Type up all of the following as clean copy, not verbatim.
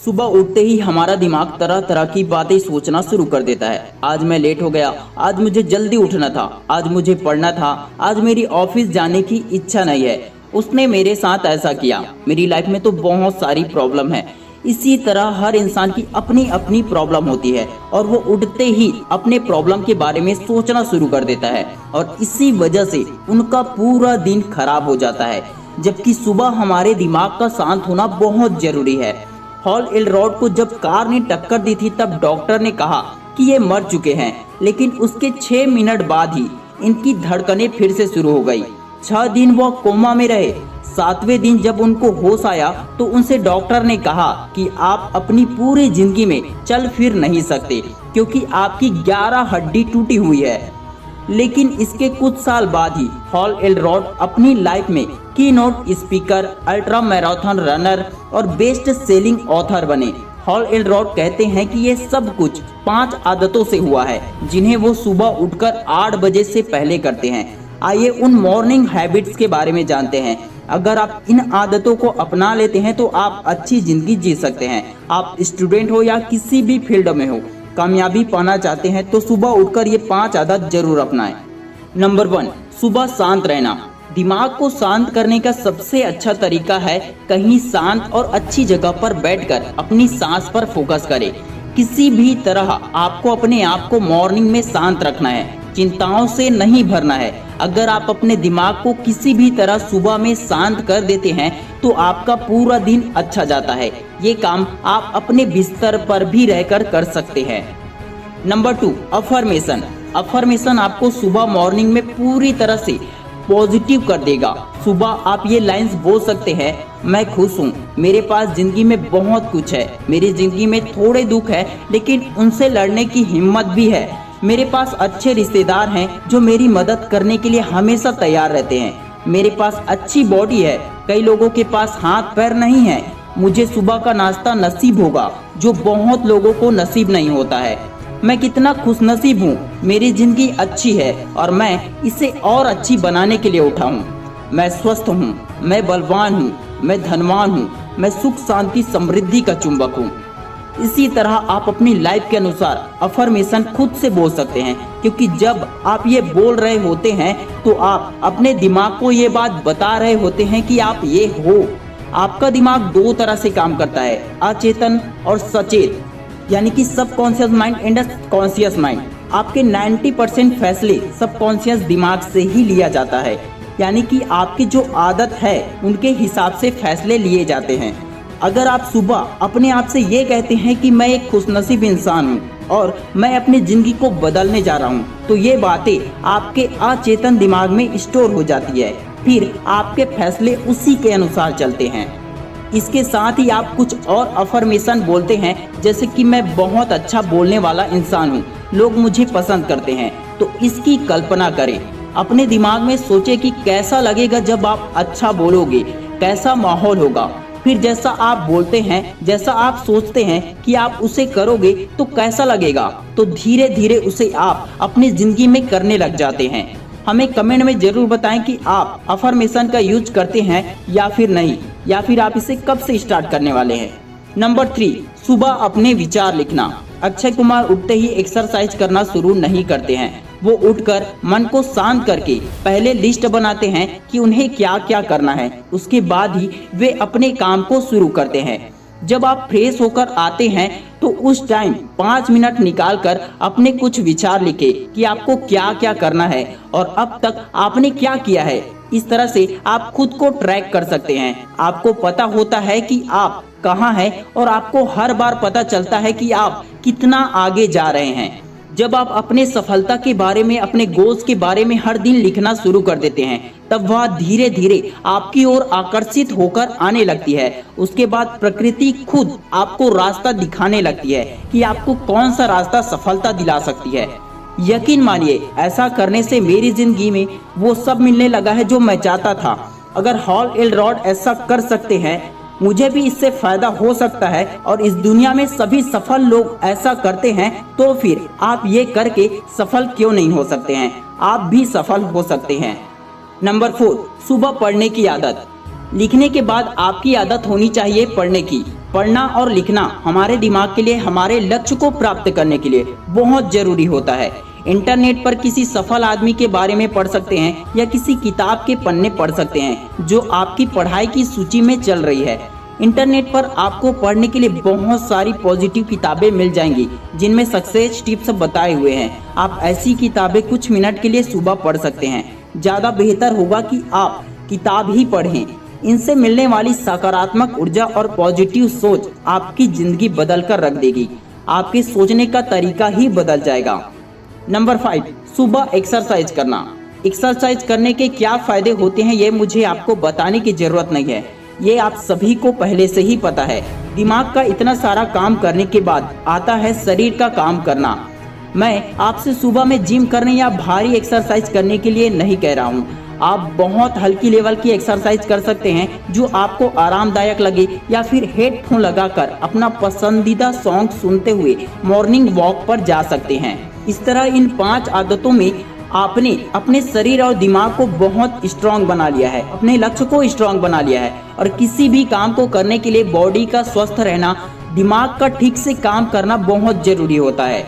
सुबह उठते ही हमारा दिमाग तरह तरह की बातें सोचना शुरू कर देता है। आज मैं लेट हो गया, आज मुझे जल्दी उठना था, आज मुझे पढ़ना था, आज मेरी ऑफिस जाने की इच्छा नहीं है, उसने मेरे साथ ऐसा किया, मेरी लाइफ में तो बहुत सारी प्रॉब्लम है। इसी तरह हर इंसान की अपनी अपनी प्रॉब्लम होती है और वो उठते ही अपने प्रॉब्लम के बारे में सोचना शुरू कर देता है और इसी वजह से उनका पूरा दिन खराब हो जाता है। जबकि सुबह हमारे दिमाग का शांत होना बहुत जरूरी है। हॉल एल्रोड को जब कार ने टक्कर दी थी तब डॉक्टर ने कहा कि ये मर चुके हैं, लेकिन उसके 6 मिनट बाद ही इनकी धड़कनें फिर से शुरू हो गई। 6 दिन वो कोमा में रहे। 7वें दिन जब उनको होश आया तो उनसे डॉक्टर ने कहा कि आप अपनी पूरी जिंदगी में चल फिर नहीं सकते क्योंकि आपकी 11 हड्डी टूटी हुई है। लेकिन इसके कुछ साल बाद ही हॉल एल्रोड अपनी लाइफ में keynote speaker, ultra marathon runner और बेस्ट सेलिंग ऑथर बने। हॉल एल्रोड कहते हैं कि ये सब कुछ 5 आदतों से हुआ है जिन्हें वो सुबह उठकर 8 बजे से पहले करते हैं। आइए उन मॉर्निंग हैबिट्स के बारे में जानते हैं। अगर आप इन आदतों को अपना लेते हैं तो आप अच्छी जिंदगी जी सकते हैं। आप स्टूडेंट हो या किसी भी फील्ड में हो, कामयाबी पाना चाहते हैं तो सुबह उठकर ये 5 आदत जरूर अपनाएं। नंबर 1, सुबह शांत रहना। दिमाग को शांत करने का सबसे अच्छा तरीका है कहीं शांत और अच्छी जगह पर बैठकर अपनी सांस पर फोकस करें। किसी भी तरह आपको अपने आप को मॉर्निंग में शांत रखना है, चिंताओं से नहीं भरना है। अगर आप अपने दिमाग को किसी भी तरह सुबह में शांत कर देते हैं तो आपका पूरा दिन अच्छा जाता है। ये काम आप अपने बिस्तर पर भी रहकर कर सकते हैं। Number 2, affirmation. अफर्मेशन आपको सुबह मॉर्निंग में पूरी तरह से पॉजिटिव कर देगा। सुबह आप ये लाइंस बोल सकते हैं, मैं खुश हूँ, मेरे पास जिंदगी में बहुत कुछ है, मेरी जिंदगी में थोड़े दुख है लेकिन उनसे लड़ने की हिम्मत भी है, मेरे पास अच्छे रिश्तेदार हैं जो मेरी मदद करने के लिए हमेशा तैयार रहते हैं, मेरे पास अच्छी बॉडी है, कई लोगों के पास हाथ पैर नहीं है, मुझे सुबह का नाश्ता नसीब होगा जो बहुत लोगों को नसीब नहीं होता है, मैं कितना खुशनसीब हूँ, मेरी जिंदगी अच्छी है और मैं इसे और अच्छी बनाने के लिए उठा हूँ, मैं स्वस्थ हूँ, मैं बलवान हूँ, मैं धनवान हूँ, मैं सुख शांति समृद्धि का चुंबक हूँ। इसी तरह आप अपनी लाइफ के अनुसार अफर्मेशन खुद से बोल सकते हैं, क्योंकि जब आप ये बोल रहे होते हैं तो आप अपने दिमाग को ये बात बता रहे होते हैं कि आप ये हो। आपका दिमाग 2 तरह से काम करता है, अचेतन और सचेत, यानी कि subconscious mind and conscious mind. आपके 90% फैसले सबकॉन्शियस दिमाग से ही लिया जाता है, यानी कि आपकी जो आदत है उनके हिसाब से फैसले लिए जाते हैं। अगर आप सुबह अपने आप से ये कहते हैं कि मैं एक खुशनसीब इंसान हूँ और मैं अपनी जिंदगी को बदलने जा रहा हूँ, तो ये बातें आपके अचेतन दिमाग में स्टोर हो जाती है, फिर आपके फैसले उसी के अनुसार चलते हैं। इसके साथ ही आप कुछ और अफर्मेशन बोलते हैं, जैसे कि मैं बहुत अच्छा बोलने वाला इंसान हूँ, लोग मुझे पसंद करते हैं। तो इसकी कल्पना करें, अपने दिमाग में सोचें कि कैसा लगेगा जब आप अच्छा बोलोगे, कैसा माहौल होगा। फिर जैसा आप बोलते हैं, जैसा आप सोचते हैं कि आप उसे करोगे तो कैसा लगेगा, तो धीरे धीरे उसे आप अपनी जिंदगी में करने लग जाते हैं। हमें कमेंट में जरूर बताएं कि आप अफर्मेशन का यूज करते हैं या फिर नहीं, या फिर आप इसे कब से स्टार्ट करने वाले हैं। नंबर 3, सुबह अपने विचार लिखना। अक्षय कुमार उठते ही एक्सरसाइज करना शुरू नहीं करते हैं, वो उठकर मन को शांत करके पहले लिस्ट बनाते हैं कि उन्हें क्या क्या करना है, उसके बाद ही वे अपने काम को शुरू करते हैं। जब आप फ्रेश होकर आते हैं तो उस टाइम 5 मिनट निकालकर अपने कुछ विचार लिखे कि आपको क्या क्या करना है और अब तक आपने क्या किया है। इस तरह से आप खुद को ट्रैक कर सकते हैं। आपको पता होता है कि आप कहाँ हैं और आपको हर बार पता चलता है कि आप कितना आगे जा रहे हैं। जब आप अपने सफलता के बारे में, अपने गोल्स के बारे में हर दिन लिखना शुरू कर देते हैं, तब वह धीरे धीरे आपकी ओर आकर्षित होकर आने लगती है। उसके बाद प्रकृति खुद आपको रास्ता दिखाने लगती है कि आपको कौन सा रास्ता सफलता दिला सकती है। यकीन मानिए, ऐसा करने से मेरी जिंदगी में वो सब मिलने लगा है जो मैं चाहता था। अगर हॉल एल्रोड ऐसा कर सकते हैं, मुझे भी इससे फायदा हो सकता है और इस दुनिया में सभी सफल लोग ऐसा करते हैं, तो फिर आप ये करके सफल क्यों नहीं हो सकते हैं। आप भी सफल हो सकते हैं। नंबर 4, सुबह पढ़ने की आदत। लिखने के बाद आपकी आदत होनी चाहिए पढ़ने की। पढ़ना और लिखना हमारे दिमाग के लिए, हमारे लक्ष्य को प्राप्त करने के लिए बहुत जरूरी होता है। इंटरनेट पर किसी सफल आदमी के बारे में पढ़ सकते हैं या किसी किताब के पन्ने पढ़ सकते हैं जो आपकी पढ़ाई की सूची में चल रही है। इंटरनेट पर आपको पढ़ने के लिए बहुत सारी पॉजिटिव किताबें मिल जाएंगी जिनमें सक्सेस टिप्स बताए हुए हैं। आप ऐसी किताबें कुछ मिनट के लिए सुबह पढ़ सकते हैं। ज़्यादा बेहतर होगा कि आप किताब ही पढ़ें। इनसे मिलने वाली सकारात्मक ऊर्जा और पॉजिटिव सोच आपकी जिंदगी बदल कर रख देगी। आपके सोचने का तरीका ही बदल जाएगा। नंबर 5, सुबह एक्सरसाइज करना। एक्सरसाइज करने के क्या फायदे होते हैं ये मुझे आपको बताने की जरूरत नहीं है, ये आप सभी को पहले से ही पता है। दिमाग का इतना सारा काम करने के बाद आता है शरीर का काम करना। मैं आपसे सुबह में जिम करने या भारी एक्सरसाइज करने के लिए नहीं कह रहा हूँ। आप बहुत हल्की लेवल की एक्सरसाइज कर सकते हैं जो आपको आरामदायक लगे, या फिर हेडफोन लगाकर अपना पसंदीदा सॉन्ग सुनते हुए मॉर्निंग वॉक पर जा सकते हैं। इस तरह इन 5 आदतों में आपने अपने शरीर और दिमाग को बहुत स्ट्रांग बना लिया है, अपने लक्ष्य को स्ट्रांग बना लिया है। और किसी भी काम को करने के लिए बॉडी का स्वस्थ रहना, दिमाग का ठीक से काम करना बहुत जरूरी होता है।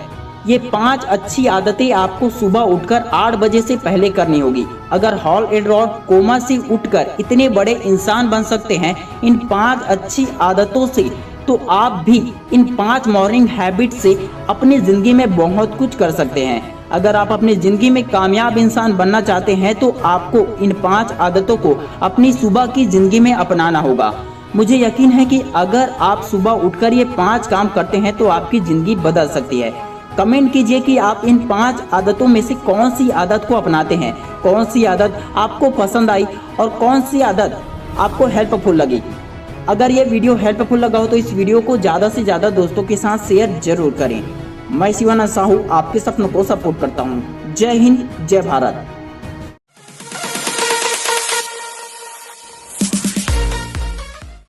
ये 5 अच्छी आदतें आपको सुबह उठकर 8 बजे से पहले करनी होगी। अगर हॉल एडरॉड कोमा से उठकर इतने बड़े इंसान बन सकते हैं इन 5 अच्छी आदतों से, तो आप भी इन 5 मॉर्निंग हैबिट से अपनी जिंदगी में बहुत कुछ कर सकते हैं। अगर आप अपनी जिंदगी में कामयाब इंसान बनना चाहते हैं तो आपको इन 5 आदतों को अपनी सुबह की जिंदगी में अपनाना होगा। मुझे यकीन है कि अगर आप सुबह उठकर ये 5 काम करते हैं तो आपकी जिंदगी बदल सकती है। कमेंट कीजिए कि आप इन 5 आदतों में से कौन सी आदत को अपनाते हैं, कौन सी आदत आपको पसंद आई और कौन सी आदत आपको हेल्पफुल लगी। अगर ये वीडियो हेल्पफुल लगा हो तो इस वीडियो को ज़्यादा से ज़्यादा दोस्तों के साथ शेयर जरूर करें। मैं शिवानंद साहू आपके सपनों को सपोर्ट करता हूँ। जय हिंद, जय भारत।